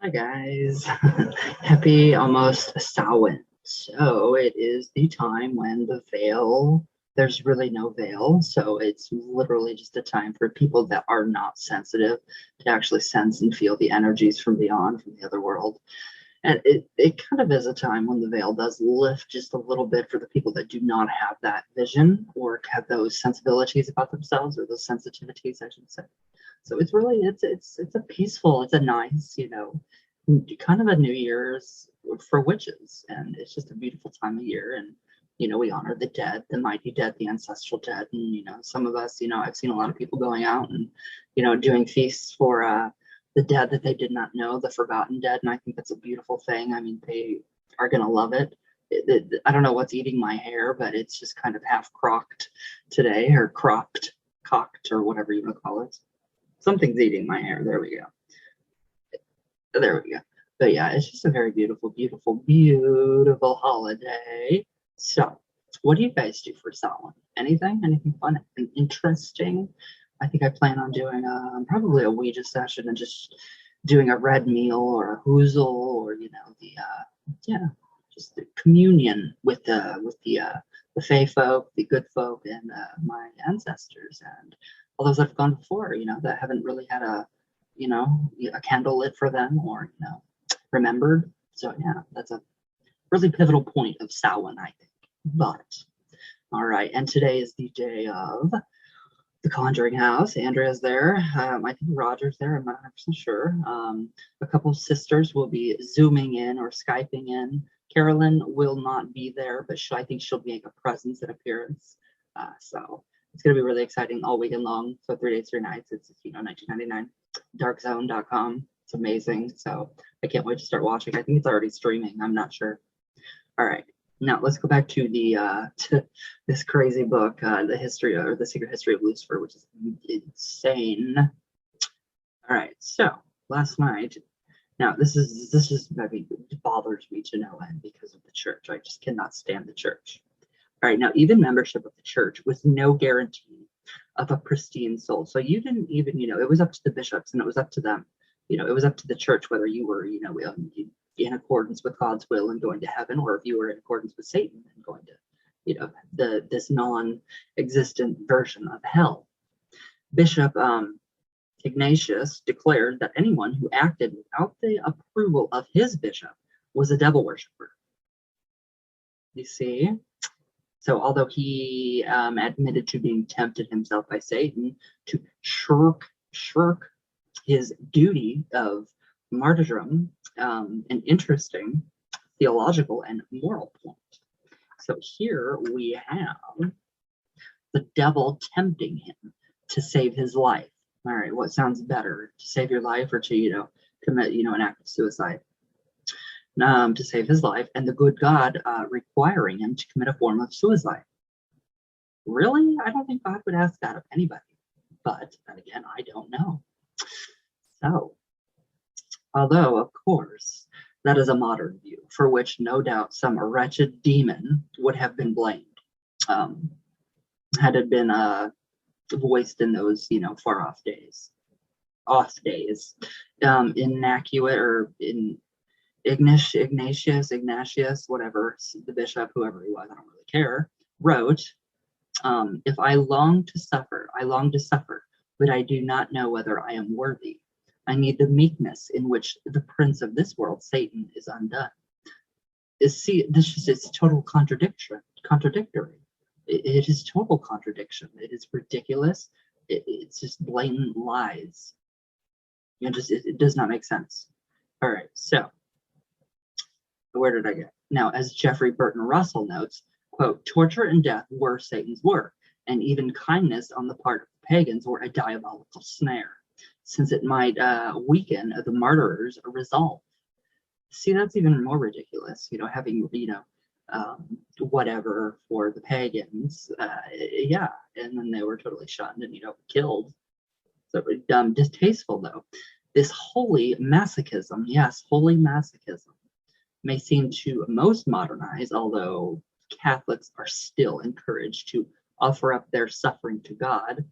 Hi guys, happy almost Samhain. So it is the time when the veil, there's really no veil. So it's literally just a time for people that are not sensitive to actually sense and feel the energies from beyond, from the other world. And it kind of is a time when the veil does lift just a little bit for the people that do not have that vision or have those sensibilities about themselves, or those sensitivities, I should say. So it's really it's a peaceful, it's a nice, kind of a New Year's for witches, and it's just a beautiful time of year. And we honor the dead, the mighty dead, the ancestral dead. And some of us, I've seen a lot of people going out and doing feasts for the dead that they did not know, the forgotten dead. And I think that's a beautiful thing. I mean, they are going to love it. I don't know what's eating my hair, but it's just kind of half crocked today, or cropped, cocked, or whatever you want to call it. Something's eating my hair. There we go. There we go. But yeah, it's just a very beautiful, beautiful, beautiful holiday. So, what do you guys do for Samhain? Anything fun and interesting? I think I plan on doing probably a Ouija session and just doing a red meal or a hoozle, or just the communion with the fae folk, the good folk, and my ancestors, and all those that have gone before. That haven't really had a candle lit for them, or remembered. So yeah, that's a really pivotal point of Samhain, I think. But all right, and today is the day of the Conjuring House. Andrea's there. I think Roger's there. I'm not 100% sure. A couple of sisters will be Zooming in or Skyping in. Carolyn will not be there, but I think she'll make a presence and appearance. So it's going to be really exciting all weekend long. So 3 days, 3 nights. It's $19.99. Darkzone.com. It's amazing. So I can't wait to start watching. I think it's already streaming. I'm not sure. All right. Now let's go back to to this crazy book, the history, or the secret history of Lucifer, which is insane. All right, so last night. Now this is maybe bothers me to no end because of the church. I just cannot stand the church. All right, now even membership of the church was no guarantee of a pristine soul. So you didn't even, it was up to the bishops, and it was up to them. It was up to the church whether you were, in accordance with God's will and going to heaven, or if you were in accordance with Satan and going to, this non-existent version of hell. Bishop Ignatius declared that anyone who acted without the approval of his bishop was a devil worshiper. You see? So although he admitted to being tempted himself by Satan to shirk his duty of martyrdom, an interesting theological and moral point. So here we have the devil tempting him to save his life. All right, what sounds better, to save your life, or to commit an act of suicide? To save his life, and the good God requiring him to commit a form of suicide. Really? I don't think God would ask that of anybody. But then again, I don't know. So, although, of course, that is a modern view, for which no doubt some wretched demon would have been blamed, had it been voiced in those, far off days. Inaccurate, or in Ignatius, whatever, the bishop, whoever he was, I don't really care, wrote, if I long to suffer, but I do not know whether I am worthy. I need the meekness in which the prince of this world, Satan, is undone. It's total contradictory. It is total contradiction. It is ridiculous. It's just blatant lies. It does not make sense. All right, so where did I get? Now, as Jeffrey Burton Russell notes, quote, torture and death were Satan's work, and even kindness on the part of the pagans were a diabolical snare, since it might weaken the martyrer's resolve. See, that's even more ridiculous, having, whatever for the pagans, yeah, and then they were totally shunned and, killed. So distasteful, though. This holy masochism, yes, holy masochism, may seem to most modernize, although Catholics are still encouraged to offer up their suffering to God,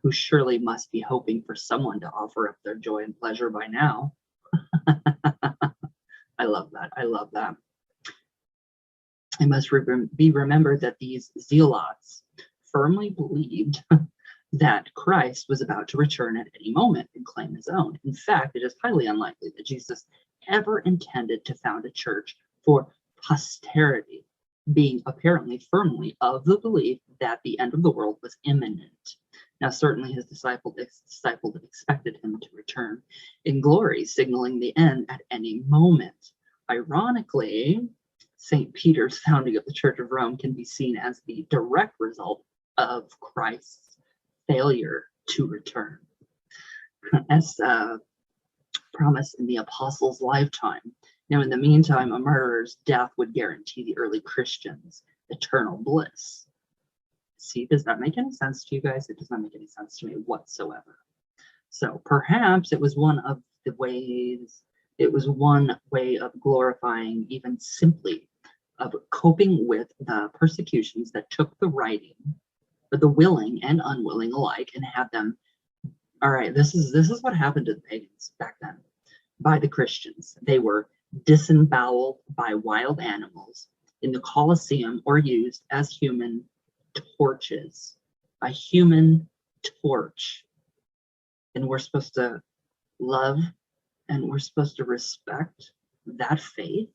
who surely must be hoping for someone to offer up their joy and pleasure by now. I love that. I love that. It must be remembered that these zealots firmly believed that Christ was about to return at any moment and claim his own. In fact, it is highly unlikely that Jesus ever intended to found a church for posterity, being apparently firmly of the belief that the end of the world was imminent. Now, certainly his disciples expected him to return in glory, signaling the end at any moment. Ironically, St. Peter's founding of the Church of Rome can be seen as the direct result of Christ's failure to return. As promised in the apostles' lifetime. Now, in the meantime, a murderer's death would guarantee the early Christians eternal bliss. See, does that make any sense to you guys? It does not make any sense to me whatsoever. So perhaps it was one way of glorifying, even simply of coping with the persecutions that took the willing and unwilling alike, and had them, all right, this is what happened to the pagans back then by the Christians. They were disemboweled by wild animals in the Colosseum, or used as human torches. A human torch. And we're supposed to love and we're supposed to respect that faith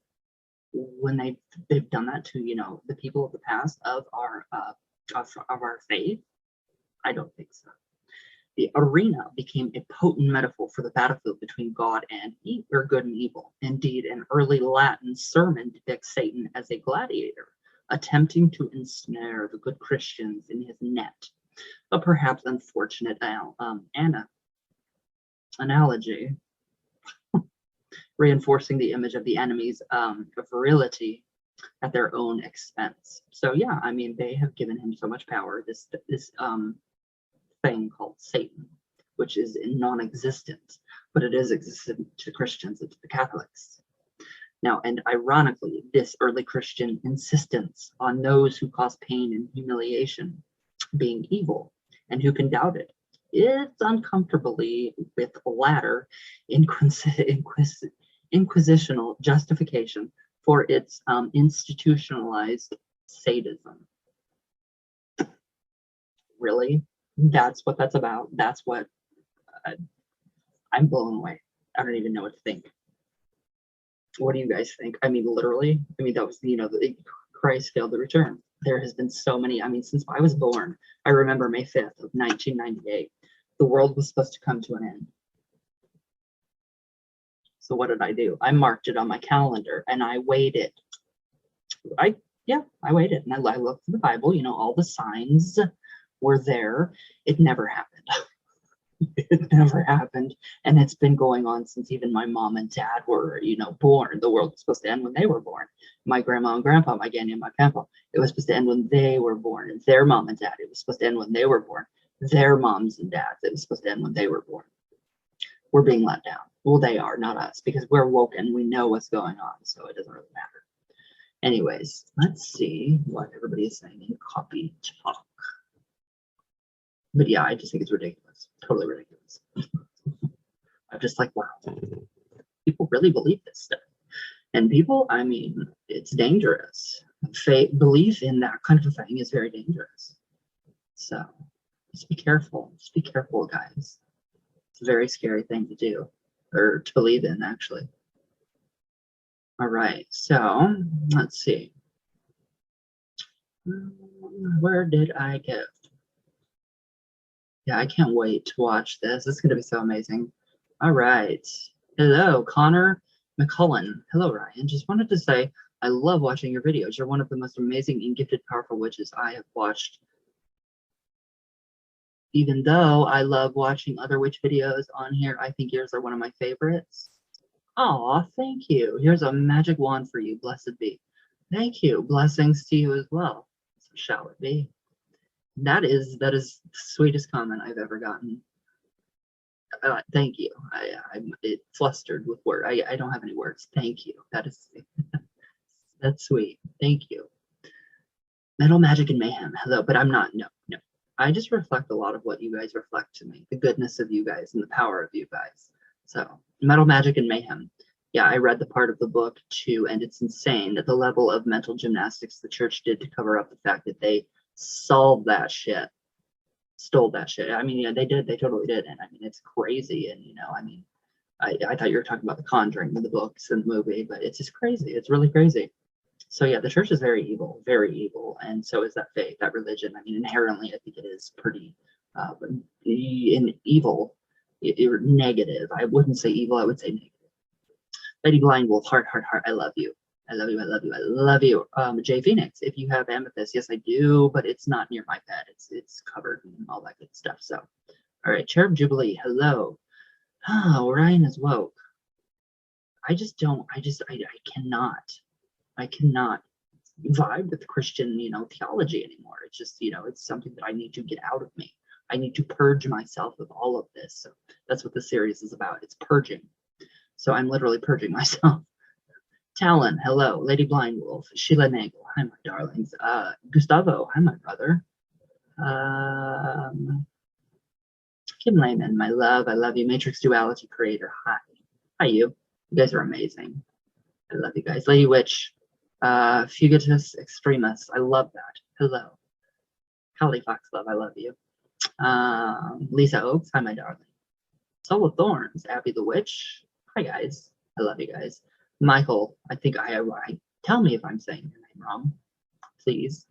when they've done that to, the people of the past of our faith. I don't think so. The arena became a potent metaphor for the battlefield between God and good and evil. Indeed, an early Latin sermon depicts Satan as a gladiator, attempting to ensnare the good Christians in his net. A perhaps unfortunate analogy, reinforcing the image of the enemy's virility at their own expense. So yeah, I mean, they have given him so much power. This thing called Satan, which is non-existent, but it is existent to Christians and to the Catholics. Now, and ironically, this early Christian insistence on those who cause pain and humiliation being evil, and who can doubt it, it's uncomfortably with the latter inquisitional justification for its institutionalized sadism. Really? That's what that's about. That's what I'm blown away. I don't even know what to think. What do you guys think? I mean, literally, that was, Christ failed to return. There has been so many, since I was born, I remember May 5th of 1998, the world was supposed to come to an end. So what did I do? I marked it on my calendar and I waited. I waited, and I looked in the Bible, all the signs were there. It never happened. It never happened. And it's been going on since even my mom and dad were, born. The world was supposed to end when they were born. My grandma and grandpa, my granny and my grandpa, it was supposed to end when they were born. And their mom and dad, it was supposed to end when they were born. Their moms and dads, it was supposed to end when they were born. We're being let down. Well, they are, not us, because we're woke and we know what's going on, so it doesn't really matter. Anyways, let's see what everybody is saying in Copy Talk. But yeah, I just think it's ridiculous. Totally ridiculous. I'm just like, wow, people really believe this stuff. And people, it's dangerous. Belief in that kind of a thing is very dangerous. So just be careful. Just be careful, guys. It's a very scary thing to do, or to believe in, actually. All right, so let's see. Where did I go? Yeah, I can't wait to watch this. It's going to be so amazing. All right. Hello, Connor McCullen. Hello, Ryan. Just wanted to say I love watching your videos. You're one of the most amazing and gifted, powerful witches I have watched. Even though I love watching other witch videos on here, I think yours are one of my favorites. Aw, thank you. Here's a magic wand for you. Blessed be. Thank you. Blessings to you as well. So shall it be. That is the sweetest comment I've ever gotten. Thank you. I'm flustered with words. I don't have any words. Thank you. That's sweet. Thank you. Metal Magic and Mayhem. Hello, but I'm not. No. I just reflect a lot of what you guys reflect to me. The goodness of you guys and the power of you guys. So Metal Magic and Mayhem. Yeah, I read the part of the book too, and it's insane at the level of mental gymnastics the church did to cover up the fact that they solved that shit, stole that shit. I mean, yeah, they did, they totally did, and I mean, it's crazy. And I mean, I thought you were talking about The Conjuring in the books and the movie, but it's just crazy. It's really crazy. So yeah, the church is very evil, and so is that faith, that religion. I mean, inherently, I think it is pretty in evil, negative. I wouldn't say evil. I would say negative. Lady Blind Wolf, heart. I love you. I love you. I love you. I love you. Jay Phoenix, if you have amethyst, yes, I do, but it's not near my bed. It's covered and all that good stuff. So, all right, Cherub Jubilee, hello. Oh, Ryan is woke. I cannot vibe with Christian, theology anymore. It's just, it's something that I need to get out of me. I need to purge myself of all of this. So that's what the series is about. It's purging. So I'm literally purging myself. Talon, hello. Lady Blind Wolf, Sheila Nagel, hi my darlings. Gustavo, hi my brother. Kim Lehman, my love, I love you. Matrix Duality Creator, hi. Hi you. You guys are amazing. I love you guys. Lady Witch, Fugitus Extremus, I love that. Hello. Holly Fox Love, I love you. Lisa Oaks, hi my darling. Soul of Thorns, Abby the Witch, hi guys. I love you guys. Michael, I think I tell me if I'm saying your name wrong, please.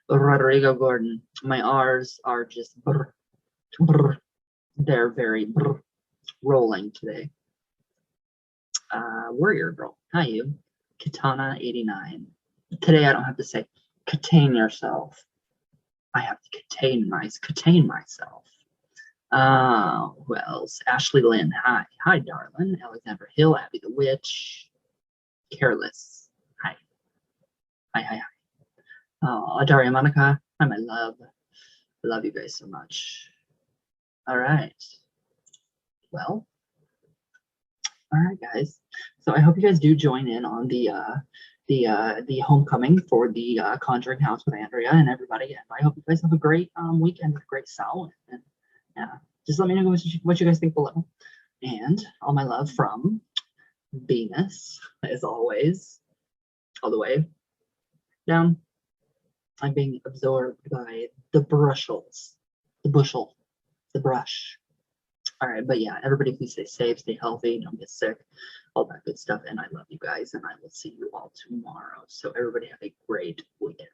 Rodrigo Gordon, my R's are just brr, brr. They're very brr, rolling today. Warrior Girl, hi you. Katana 89. Today I don't have to say contain yourself. I have to contain myself. Who else? Ashley Lynn, hi. Hi, darling. Alexander Hill, Abby the Witch. Careless, hi. Hi. Daria Monica, hi, my love. I love you guys so much. All right. Well, all right, guys. So I hope you guys do join in on the homecoming for the Conjuring House with Andrea and everybody. And I hope you guys have a great weekend with a great Samhain. And yeah, just let me know what you guys think below. And all my love from Venus, as always, all the way down. I'm being absorbed by the brushels, the bushel, the brush. All right, but yeah, everybody please stay safe, stay healthy, don't get sick, all that good stuff. And I love you guys, and I will see you all tomorrow. So everybody have a great weekend.